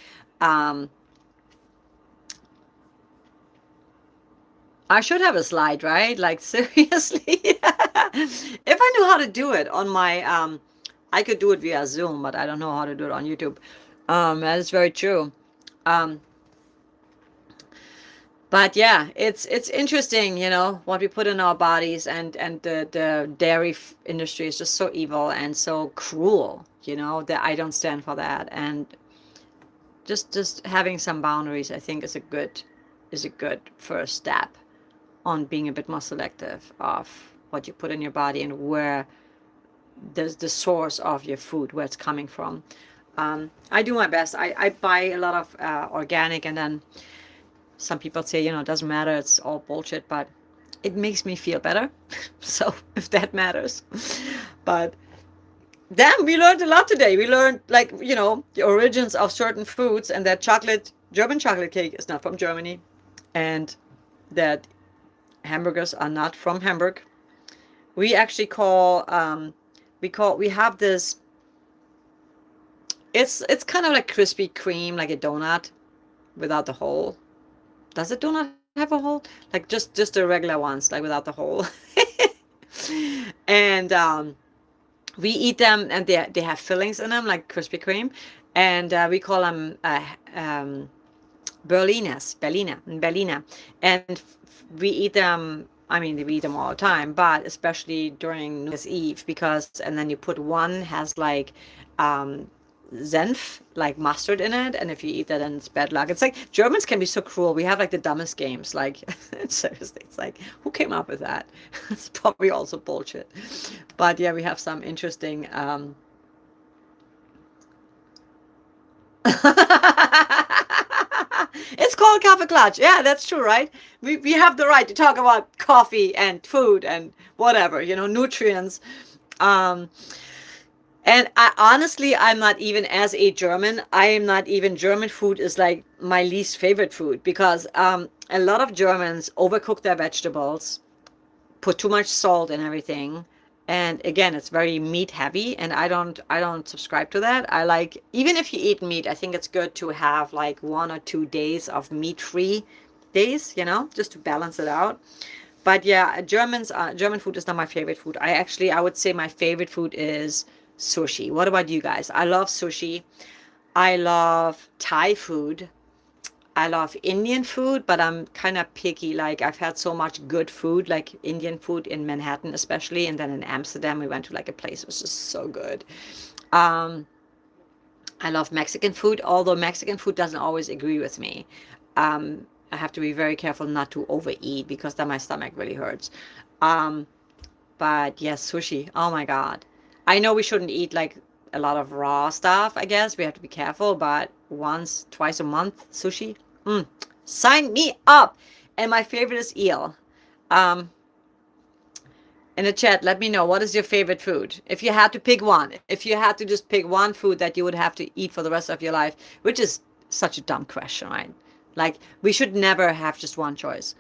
I should have a slide, right? Like, seriously. If I knew how to do it on my I could do it via Zoom, but I don't know how to do it on YouTube. That is very true. Um but yeah, it's interesting, what we put in our bodies, and the dairy industry is just so evil and so cruel, that I don't stand for that. And just having some boundaries, I think, is a good first step on being a bit more selective of what you put in your body and where the source of your food, where it's coming from. I do my best. I buy a lot of organic, and then some people say, it doesn't matter, it's all bullshit, but it makes me feel better. So if that matters. But damn, we learned a lot today. We learned, like, the origins of certain foods, and that German chocolate cake is not from Germany, and that hamburgers are not from Hamburg. We actually we have this, it's kind of like Krispy Kreme, like a donut without the hole. Does a donut have a hole? Like just the regular ones, like without the hole. And we eat them, and they have fillings in them, like Krispy Kreme, and we call them Berliner, and we eat them. I mean, we eat them all the time, but especially during New Year's Eve, because and then you put one has like um, Senf, like mustard in it, and if you eat that, then it's bad luck. It's like Germans can be so cruel. We have like the dumbest games. Like seriously, it's like who came up with that? It's probably also bullshit. But yeah, we have some interesting. It's called Kaffeklatsch. Yeah, that's true, right? We have the right to talk about coffee and food and whatever, nutrients. Um, and I honestly, I'm not even as a German. I am not even German food is like my least favorite food because a lot of Germans overcook their vegetables, put too much salt in everything, and again it's very meat heavy, and I don't subscribe to that. I like, even if you eat meat, I think it's good to have like 1 or 2 days of meat free days, just to balance it out. But yeah, German food is not my favorite food. I would say my favorite food is sushi. What about you guys? I love sushi. I love Thai food. I love Indian food, but I'm kind of picky. Like, I've had so much good food, like Indian food in Manhattan, especially. And then in Amsterdam, we went to like a place that was just so good. Um, I love Mexican food, although Mexican food doesn't always agree with me. I have to be very careful not to overeat because then my stomach really hurts. Um, but yes, sushi. Oh my God. I know we shouldn't eat like a lot of raw stuff, I guess. We have to be careful, but once, twice a month, sushi. Mm, sign me up. And my favorite is eel. Um, in the chat, let me know, what is your favorite food? If you had to pick one, if you had to just pick one food that you would have to eat for the rest of your life, which is such a dumb question, right? Like, we should never have just one choice.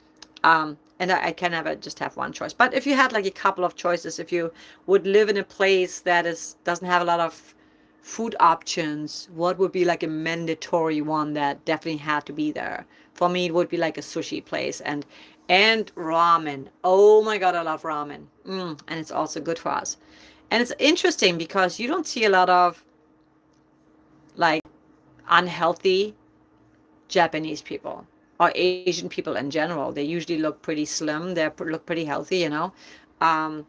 And I can never just have one choice. But if you had like a couple of choices, if you would live in a place that doesn't have a lot of food options, what would be like a mandatory one that definitely had to be there? For me, it would be like a sushi place and ramen. Oh my God, I love ramen. And it's also good for us. And it's interesting because you don't see a lot of like unhealthy Japanese people or Asian people in general. They usually look pretty slim. They look pretty healthy. Um,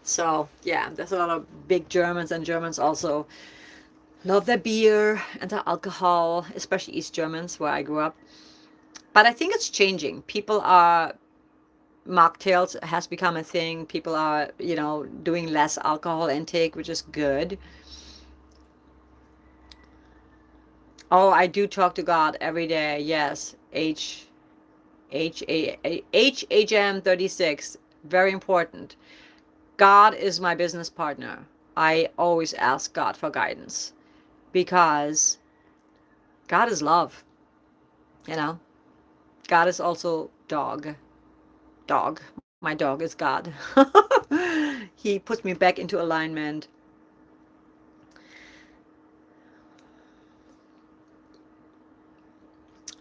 so yeah, there's a lot of big Germans, and Germans also love their beer and their alcohol, especially East Germans where I grew up. But I think it's changing. Mocktails has become a thing. People are, doing less alcohol intake, which is good. Oh, I do talk to God every day. Yes. HHM 36. Very important. God is my business partner. I always ask God for guidance because God is love. God is also dog. My dog is God. He puts me back into alignment.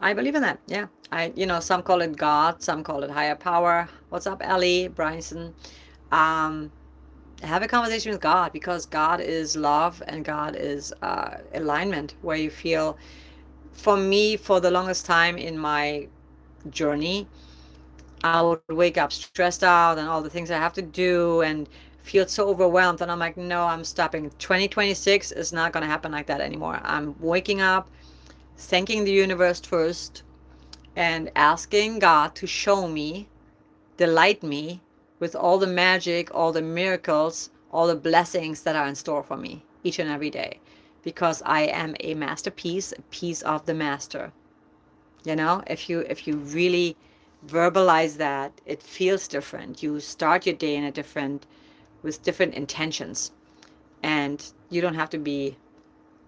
I believe in that. Yeah. Some call it God, some call it higher power. What's up, Ellie, Bryson? Um, have a conversation with God, because God is love and God is alignment, where you feel, for me, for the longest time in my journey, I would wake up stressed out and all the things I have to do and feel so overwhelmed. And I'm like, no, I'm stopping. 2026 is not going to happen like that anymore. I'm waking up, thanking the universe first, and asking God to show me, delight me with all the magic, all the miracles, all the blessings that are in store for me each and every day. Because I am a masterpiece, a piece of the master. If you really verbalize that, it feels different. You start your day with different intentions. And you don't have to be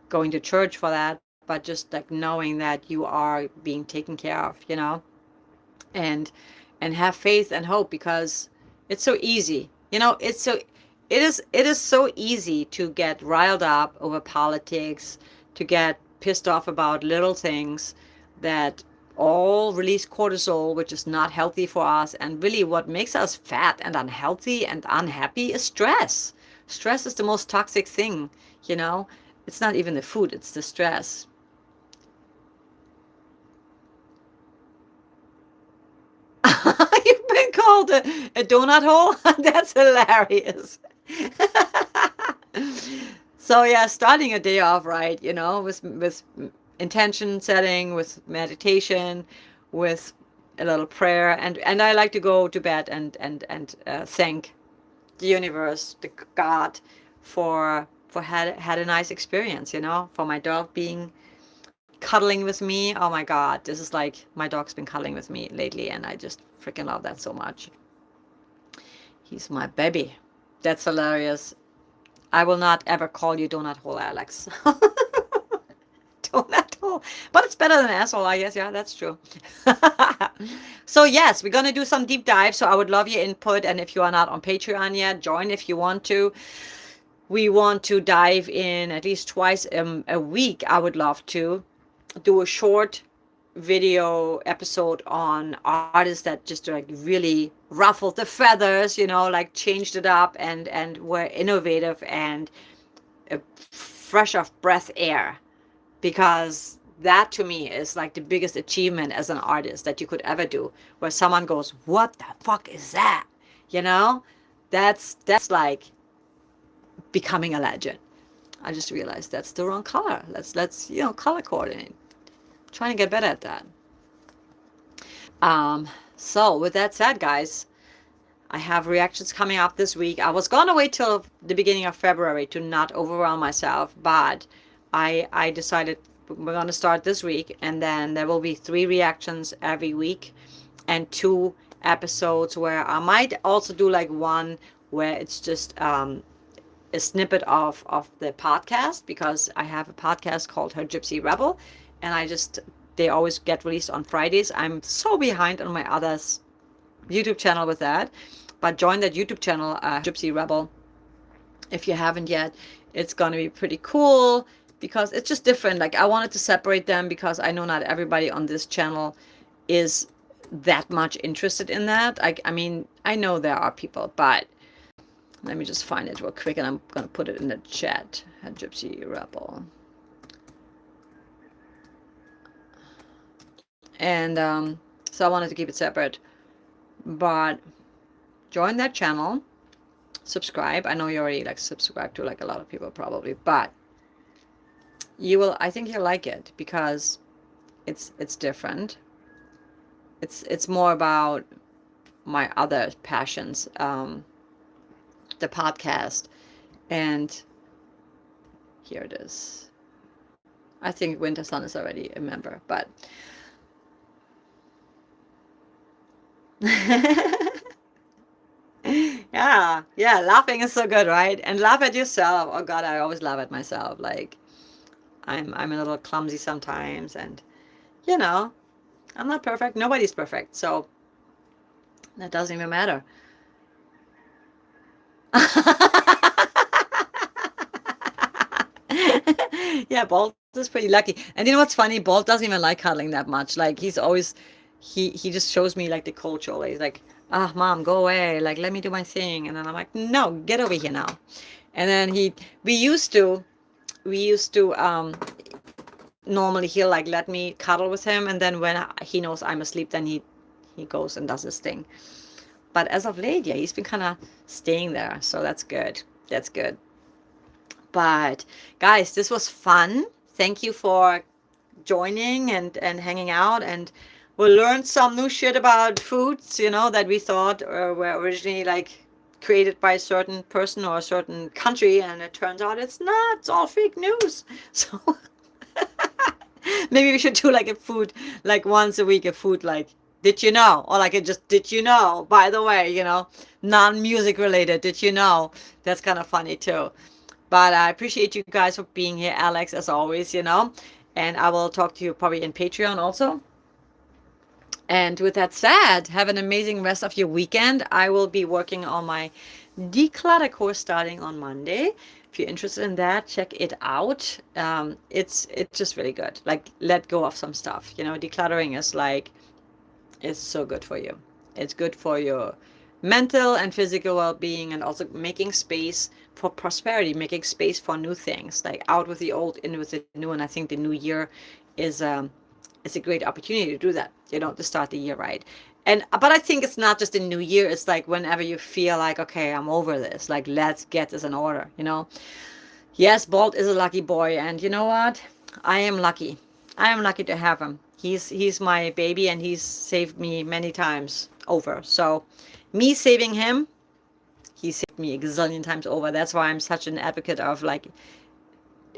going to church for that, but just like knowing that you are being taken care of, and have faith and hope, because it's so easy. It is so easy to get riled up over politics, to get pissed off about little things that all release cortisol, which is not healthy for us. And really what makes us fat and unhealthy and unhappy is stress. Stress is the most toxic thing, you know. It's not even the food, it's the stress. You've been called a donut hole? That's hilarious. So yeah, starting a day off right, you know, with intention setting, with meditation, with a little prayer, and I like to go to bed and thank the universe, the God, for had a nice experience, you know, for my dog being cuddling with me. Oh my God, this is like my dog's been cuddling with me lately, and I just freaking love that so much. He's my baby. That's hilarious. I will not ever call you donut hole, Alex. Donut hole. But it's better than asshole, I guess. Yeah, that's true. So yes, we're going to do some deep dive. So I would love your input. And if you are not on Patreon yet, join if you want to. We want to dive in at least twice a week. I would love to do a short video episode on artists that just like really ruffled the feathers, you know, like changed it up and were innovative and fresh of breath air, because that to me is like the biggest achievement as an artist that you could ever do, where someone goes, what the fuck is that, you know? That's like becoming a legend. I just realized that's the wrong color. Let's you know, color coordinate. Trying to get better at that. So with that said, guys, I have reactions coming up this week. I was gonna wait till the beginning of February to not overwhelm myself, but I decided we're gonna start this week, and then there will be 3 reactions every week and 2 episodes where I might also do like one where it's just a snippet of the podcast, because I have a podcast called Her Gypsy Rebel, and they always get released on Fridays. I'm so behind on my other YouTube channel with that, but join that YouTube channel, Gypsy Rebel, if you haven't yet. It's gonna be pretty cool because it's just different. Like, I wanted to separate them because I know not everybody on this channel is that much interested in that. I mean, I know there are people, but let me just find it real quick, and I'm gonna put it in the chat. Gypsy Rebel. And so I wanted to keep it separate, but join that channel, subscribe. I know you already like subscribe to like a lot of people probably, but I think you'll like it because it's different. It's more about my other passions, the podcast, and here it is. I think Winter Sun is already a member, but yeah, laughing is so good, right? And laugh at yourself. Oh God, I always laugh at myself. Like, I'm a little clumsy sometimes, and you know, I'm not perfect. Nobody's perfect, so that doesn't even matter. Yeah, Bolt is pretty lucky. And you know what's funny? Bolt doesn't even like cuddling that much. Like, he's always, he just shows me like the cold shoulder. He's like, ah, mom, go away. Like, let me do my thing. And then I'm like, no, get over here now. And then we used to, normally he'll like let me cuddle with him. And then when he knows I'm asleep, then he goes and does his thing. But as of late, yeah, he's been kind of staying there. So that's good. That's good. But guys, this was fun. Thank you for joining and hanging out, and we learned some new shit about foods, you know, that we thought were originally like created by a certain person or a certain country, and it turns out it's not. It's all fake news. So maybe we should do like a food, like once a week, a food like, did you know? Or like just, did you know? By the way, you know, non-music related, did you know? That's kind of funny too. But I appreciate you guys for being here, Alex, as always, you know. And I will talk to you probably in Patreon also. And with that said, have an amazing rest of your weekend. I will be working on my declutter course starting on Monday. If you're interested in that, check it out. It's just really good. Like, let go of some stuff. You know, decluttering is like, it's so good for you. It's good for your mental and physical well-being, and also making space for prosperity, making space for new things, like out with the old, in with the new. And I think the new year is it's a great opportunity to do that, you know, to start the year right. And but I think it's not just a new year, it's like whenever you feel like, okay, I'm over this, like, let's get this in order, you know. Yes, Bolt is a lucky boy, and you know what? I am lucky. I am lucky to have him. He's my baby, and he's saved me many times over. So me saving him, he saved me a gazillion times over. That's why I'm such an advocate of like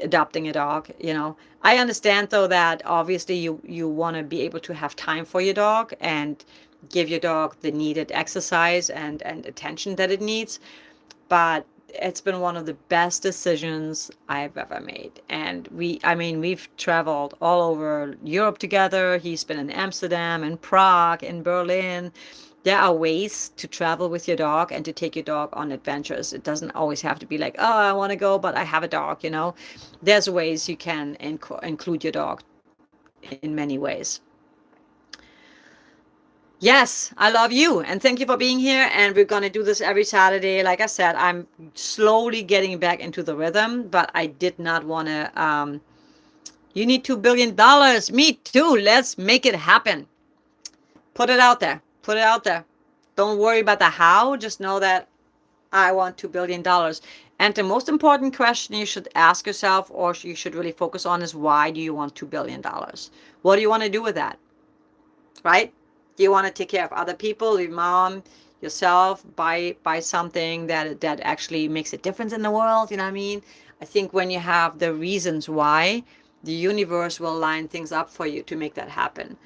adopting a dog, you know. I understand though that obviously you want to be able to have time for your dog and give your dog the needed exercise and attention that it needs, but it's been one of the best decisions I've ever made. And I mean, we've traveled all over Europe together. He's been in Amsterdam, in Prague, in Berlin. There are ways to travel with your dog and to take your dog on adventures. It doesn't always have to be like, oh, I want to go, but I have a dog, you know. There's ways you can include your dog in many ways. Yes, I love you, and thank you for being here. And we're going to do this every Saturday. Like I said, I'm slowly getting back into the rhythm, but I did not want to. You need $2 billion. Me too. Let's make it happen. Put it out there. Put it out there. Don't worry about the how. Just know that I want $2 billion. And the most important question you should ask yourself, or you should really focus on, is why do you want $2 billion? What do you want to do with that? Right? Do you want to take care of other people, your mom, yourself, buy something that actually makes a difference in the world? You know what I mean? I think when you have the reasons why, the universe will line things up for you to make that happen.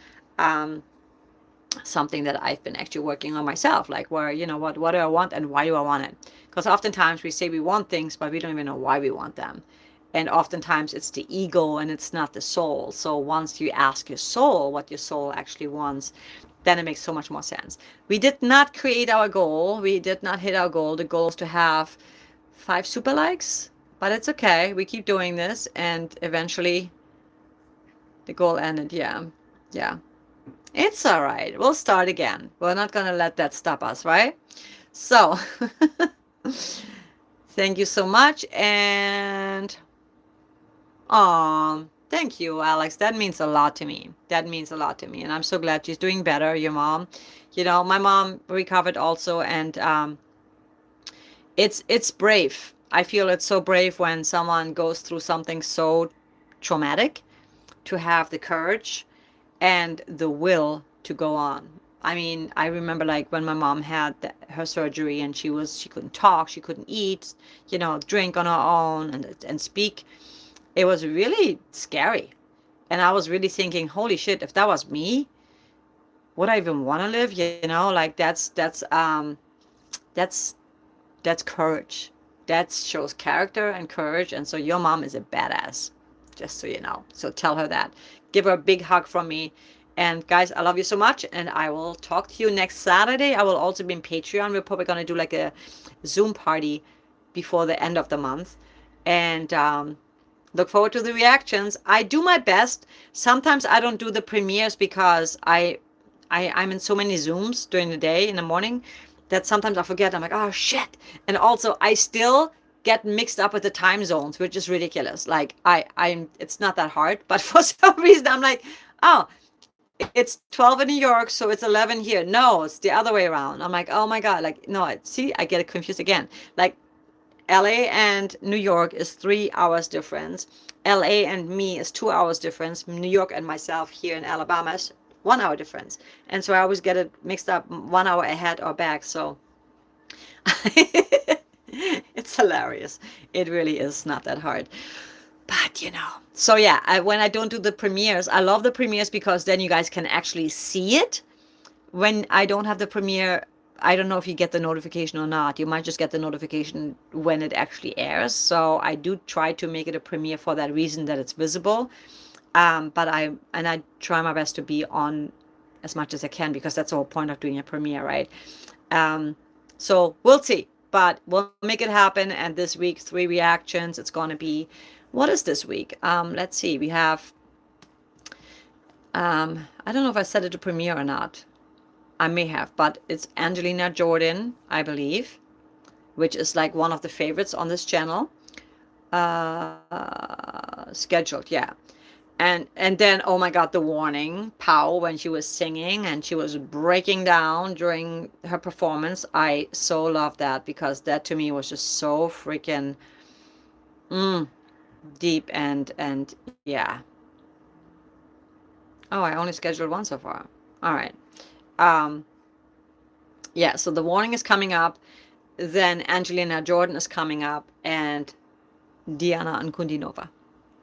Something that I've been actually working on myself, like, where, you know, what do I want and why do I want it? Because oftentimes we say we want things, but we don't even know why we want them. And oftentimes it's the ego and it's not the soul. So once you ask your soul what your soul actually wants, then it makes so much more sense. We did not create our goal. We did not hit our goal. The goal is to have 5 super likes, but it's okay. We keep doing this, and eventually the goal ended. Yeah. It's all right. We'll start again. We're not going to let that stop us, right? So thank you so much. And thank you, Alex. That means a lot to me. That means a lot to me. And I'm so glad she's doing better, your mom. You know, my mom recovered also. And it's brave. I feel it's so brave when someone goes through something so traumatic, to have the courage and the will to go on. I mean, I remember like when my mom had her surgery, and she couldn't talk, she couldn't eat, you know, drink on her own and speak. It was really scary. And I was really thinking, holy shit, if that was me, would I even want to live? You know, like that's courage. That shows character and courage. And so your mom is a badass, just so you know. So tell her that. Give her a big hug from me. And guys, I love you so much. And I will talk to you next Saturday. I will also be in Patreon. We're probably going to do like a Zoom party before the end of the month. And look forward to the reactions. I do my best. Sometimes I don't do the premieres because I'm in so many Zooms during the day in the morning that sometimes I forget. I'm like, oh shit. And also I still get mixed up with the time zones, which is ridiculous. Like it's not that hard, but for some reason I'm like, oh, it's 12 in New York, so it's 11 here. No, it's the other way around. I'm like, oh my God, like, no, see, I get it confused again. Like LA and New York is 3 hours difference. LA and me is 2 hours difference. New York and myself here in Alabama is 1 hour difference. And so I always get it mixed up 1 hour ahead or back. So it's hilarious. It really is not that hard. But, you know, so yeah, when I don't do the premieres, I love the premieres because then you guys can actually see it. When I don't have the premiere, I don't know if you get the notification or not. You might just get the notification when it actually airs. So I do try to make it a premiere for that reason, that it's visible. But I try my best to be on as much as I can, because that's the whole point of doing a premiere, right? So we'll see. but we'll make it happen. And this week, 3 reactions. It's going to be, what is this week? Let's see. We have, I don't know if I set it to premiere or not. I may have, but it's Angelina Jordan, I believe, which is like one of the favorites on this channel. Scheduled, yeah. And then, oh my God, the warning, Pow, when she was singing and she was breaking down during her performance. I so love that, because that to me was just so freaking deep and yeah. Oh, I only scheduled one so far. All right. Yeah, so the warning is coming up. Then Angelina Jordan is coming up, and Diana Ankudinova.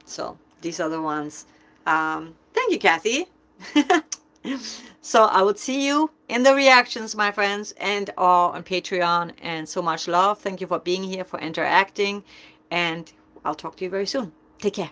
So these are the ones. Thank you, Kathy. So I would see you in the reactions, my friends, and on Patreon. And so much love. Thank you for being here, for interacting. And I'll talk to you very soon. Take care.